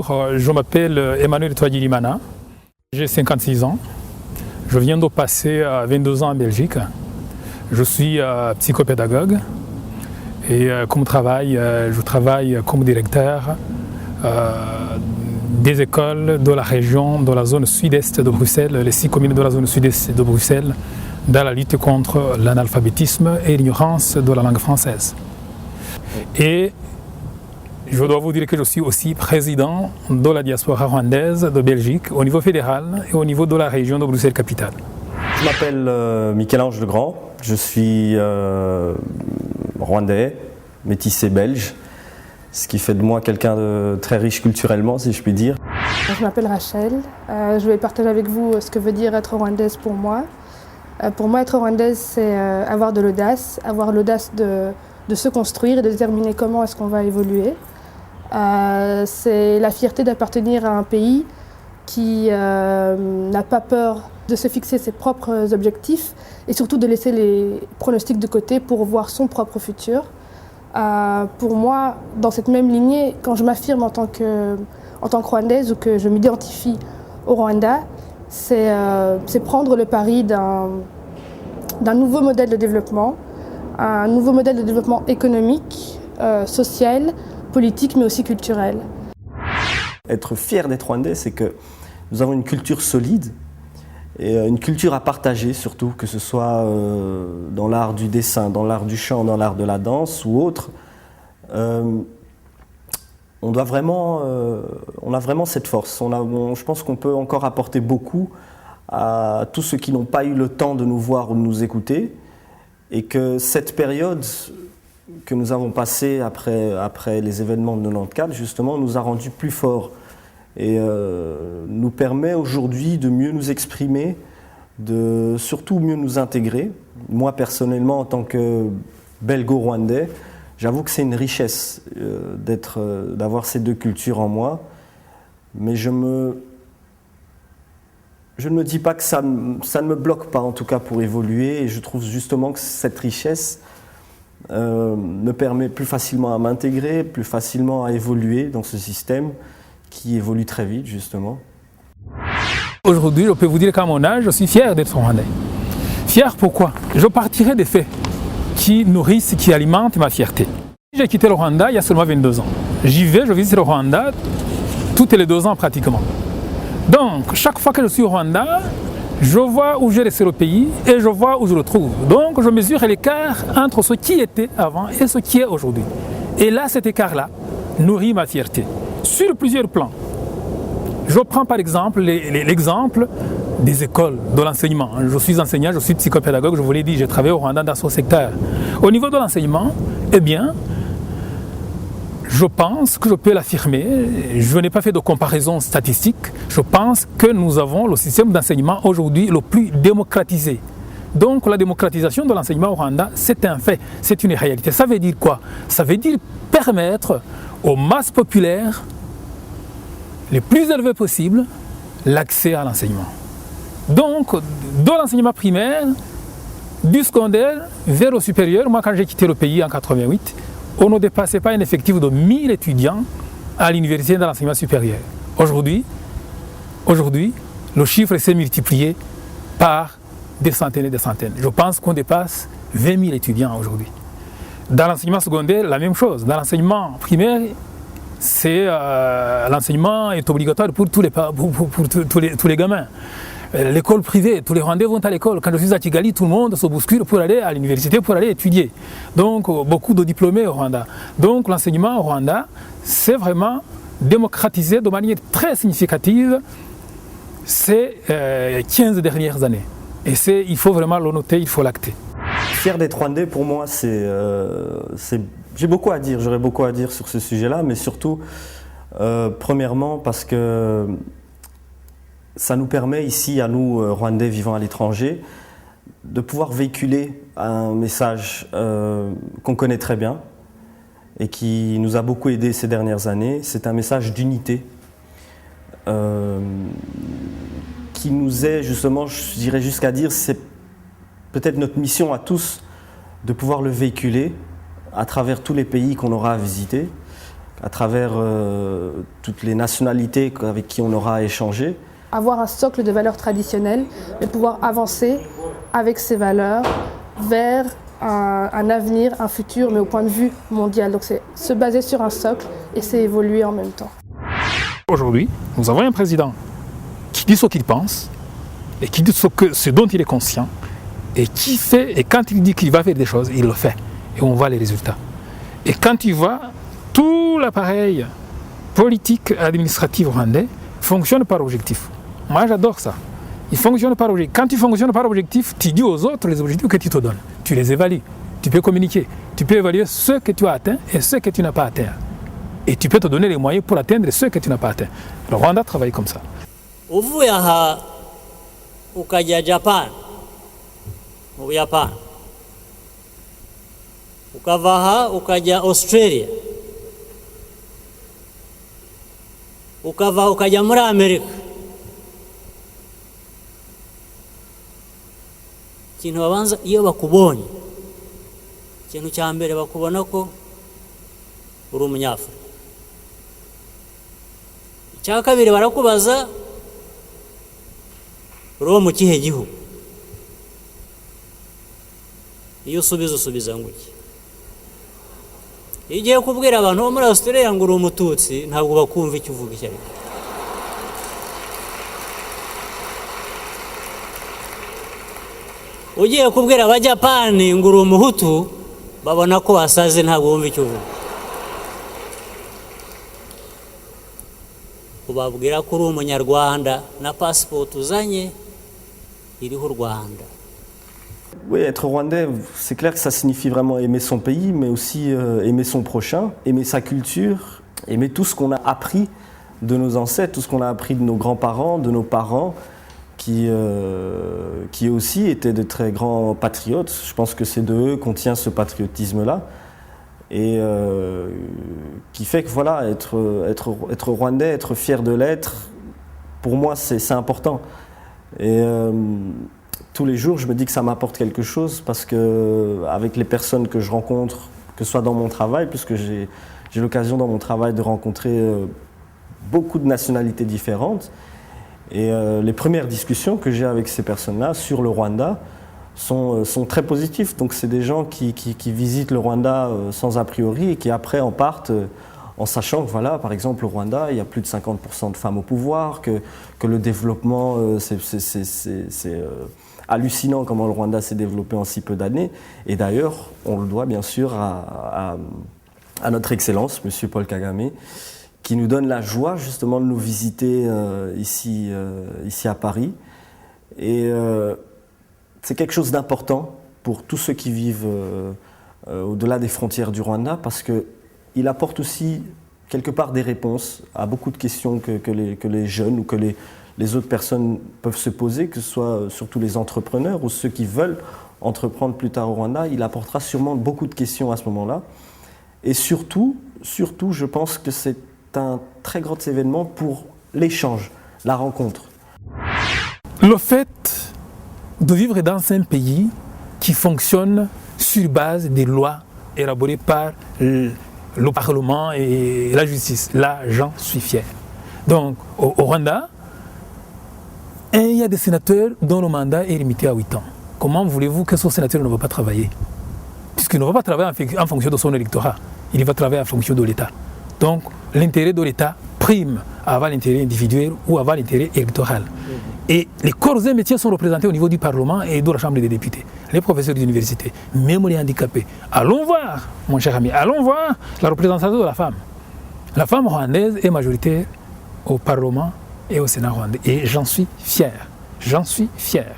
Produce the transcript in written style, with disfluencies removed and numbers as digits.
Bonjour, je m'appelle Emmanuel Touadjilimana, j'ai 56 ans. Je viens de passer 22 ans en Belgique. Je suis psychopédagogue et je travaille comme directeur des écoles de la région, de la zone sud-est de Bruxelles, les 6 communes de la zone sud-est de Bruxelles, dans la lutte contre l'analphabétisme et l'ignorance de la langue française. Et je dois vous dire que je suis aussi président de la diaspora rwandaise de Belgique au niveau fédéral et au niveau de la région de Bruxelles-Capitale. Je m'appelle Michel-Ange Legrand, je suis rwandais, métissé belge, ce qui fait de moi quelqu'un de très riche culturellement, si je puis dire. Je m'appelle Rachel, je vais partager avec vous ce que veut dire être rwandaise pour moi. Pour moi, être rwandaise, c'est avoir de l'audace de se construire et de déterminer comment est-ce qu'on va évoluer. C'est la fierté d'appartenir à un pays qui n'a pas peur de se fixer ses propres objectifs et surtout de laisser les pronostics de côté pour voir son propre futur. Pour moi, dans cette même lignée, quand je m'affirme en tant que Rwandaise ou que je m'identifie au Rwanda, c'est prendre le pari d'un nouveau modèle de développement, un nouveau modèle de développement économique, social, politique, mais aussi culturel. Être fier d'être rwandais, c'est que nous avons une culture solide et une culture à partager surtout, que ce soit dans l'art du dessin, dans l'art du chant, dans l'art de la danse ou autre. On a vraiment cette force. Je pense qu'on peut encore apporter beaucoup à tous ceux qui n'ont pas eu le temps de nous voir ou de nous écouter, et que cette période que nous avons passée après les événements de 94, justement, nous a rendus plus forts et nous permet aujourd'hui de mieux nous exprimer, de surtout mieux nous intégrer. Moi, personnellement, en tant que belgo-rwandais, j'avoue que c'est une richesse d'avoir ces deux cultures en moi, mais je ne me dis pas que ça ne me bloque pas, en tout cas pour évoluer, et je trouve justement que cette richesse me permet plus facilement à m'intégrer, plus facilement à évoluer dans ce système qui évolue très vite, justement. Aujourd'hui, je peux vous dire qu'à mon âge, je suis fier d'être rwandais. Fier pourquoi? Je partirai des faits qui nourrissent, qui alimentent ma fierté. J'ai quitté le Rwanda il y a seulement 22 ans. Je visite le Rwanda tous les 2 ans pratiquement. Donc, chaque fois que je suis au Rwanda, je vois où j'ai laissé le pays et je vois où je le trouve. Donc, je mesure l'écart entre ce qui était avant et ce qui est aujourd'hui. Et là, cet écart-là nourrit ma fierté sur plusieurs plans. Je prends par exemple l'exemple des écoles, de l'enseignement. Je suis enseignant, je suis psychopédagogue, je vous l'ai dit, j'ai travaillé au Rwanda dans ce secteur. Au niveau de l'enseignement, eh bien, je pense que je peux l'affirmer, je n'ai pas fait de comparaison statistique, je pense que nous avons le système d'enseignement aujourd'hui le plus démocratisé. Donc la démocratisation de l'enseignement au Rwanda, c'est un fait, c'est une réalité. Ça veut dire quoi? Ça veut dire permettre aux masses populaires les plus élevés possibles l'accès à l'enseignement. Donc, de l'enseignement primaire, du secondaire vers le supérieur, moi quand j'ai quitté le pays en 88, on ne dépassait pas un effectif de 1000 étudiants à l'université de l'enseignement supérieur. Aujourd'hui, le chiffre s'est multiplié par des centaines et des centaines. Je pense qu'on dépasse 20 000 étudiants aujourd'hui. Dans l'enseignement secondaire, la même chose. Dans l'enseignement primaire, l'enseignement est obligatoire pour tous les gamins. L'école privée, tous les Rwandais vont à l'école. Quand je suis à Kigali, tout le monde se bouscule pour aller à l'université, pour aller étudier. Donc, beaucoup de diplômés au Rwanda. Donc, l'enseignement au Rwanda, c'est vraiment démocratisé de manière très significative ces 15 dernières années. Et il faut vraiment le noter, il faut l'acter. Fier d'être Rwandais, pour moi, j'ai beaucoup à dire. J'aurais beaucoup à dire sur ce sujet-là, mais surtout, premièrement, parce que ça nous permet ici, à nous, Rwandais vivant à l'étranger, de pouvoir véhiculer un message qu'on connaît très bien et qui nous a beaucoup aidé ces dernières années. C'est un message d'unité qui nous est justement, je dirais jusqu'à dire, c'est peut-être notre mission à tous de pouvoir le véhiculer à travers tous les pays qu'on aura à visiter, à travers toutes les nationalités avec qui on aura échangé. Avoir un socle de valeurs traditionnelles, mais pouvoir avancer avec ces valeurs vers un avenir, un futur, mais au point de vue mondial. Donc c'est se baser sur un socle et c'est évoluer en même temps. Aujourd'hui, nous avons un président qui dit ce qu'il pense et qui dit ce dont il est conscient et qui fait, et quand il dit qu'il va faire des choses, il le fait et on voit les résultats. Et quand tu vois, tout l'appareil politique administratif rwandais fonctionne par objectif. Moi j'adore ça. Il fonctionne par objectif. Quand tu fonctionnes par objectif, tu dis aux autres les objectifs que tu te donnes. Tu les évalues. Tu peux communiquer. Tu peux évaluer ce que tu as atteint et ce que tu n'as pas atteint. Et tu peux te donner les moyens pour atteindre ce que tu n'as pas atteint. Le Rwanda travaille comme ça. Uvuye aha ukajya Japan mu Buyapani, ukava aha ukajya Australia, ukava ukajya muri Amerika. Ikintu babanza iyo bakubonye, ikintu cya mbere bakubona ko uri umunyafurika. Icya kabiri barakubaza uri uwo mu kihe gihugu. Iyo usubiza ngo iki. Iyo ugiye kubwira abantu bo muri Australia ngo uri umututsi ntabwo bakumva icyo uvuga icyo ari cyo. Ugiye kubwira abajapani ngo uri umuhutu babona ko wasaze ntabwo bumva icyo uvuga. Ubabwira ko uri umunyarwanda na passport uzanye iriho Rwanda. Oui, être rwandais, c'est clair que ça signifie vraiment aimer son pays, mais aussi aimer son prochain, aimer sa culture, aimer tout ce qu'on a appris de nos ancêtres, tout ce qu'on a appris de nos grands-parents, de nos parents, qui aussi étaient de très grands patriotes. Je pense que c'est de eux qu'on tient ce patriotisme-là. Et qui fait que voilà, être rwandais, être fier de l'être, pour moi c'est important. Et tous les jours je me dis que ça m'apporte quelque chose parce que avec les personnes que je rencontre, que ce soit dans mon travail, puisque j'ai l'occasion dans mon travail de rencontrer beaucoup de nationalités différentes, et les premières discussions que j'ai avec ces personnes-là sur le Rwanda sont très positifs. Donc c'est des gens qui visitent le Rwanda sans a priori et qui après en partent en sachant que voilà, par exemple au Rwanda, il y a plus de 50% de femmes au pouvoir, que le développement, c'est hallucinant comment le Rwanda s'est développé en si peu d'années. Et d'ailleurs, on le doit bien sûr à notre Excellence, Monsieur Paul Kagame, qui nous donne la joie justement de nous visiter ici à Paris. Et c'est quelque chose d'important pour tous ceux qui vivent au-delà des frontières du Rwanda parce qu'il apporte aussi quelque part des réponses à beaucoup de questions que les jeunes ou que les autres personnes peuvent se poser, que ce soit surtout les entrepreneurs ou ceux qui veulent entreprendre plus tard au Rwanda. Il apportera sûrement beaucoup de questions à ce moment-là. Et surtout, je pense que c'est un très grand événement pour l'échange, la rencontre. Le fait de vivre dans un pays qui fonctionne sur base des lois élaborées par le Parlement et la justice, là j'en suis fier. Donc au Rwanda, il y a des sénateurs dont le mandat est limité à 8 ans. Comment voulez-vous que ce sénateur ne va pas travailler? Puisqu'il ne va pas travailler en fonction de son électorat, il va travailler en fonction de l'État. Donc l'intérêt de l'État prime avant l'intérêt individuel ou avant l'intérêt électoral. Et les corps et métiers sont représentés au niveau du Parlement et de la Chambre des députés. Les professeurs d'université, même les handicapés. Allons voir, mon cher ami, allons voir la représentation de la femme. La femme rwandaise est majoritaire au Parlement et au Sénat rwandais. Et j'en suis fier. J'en suis fier.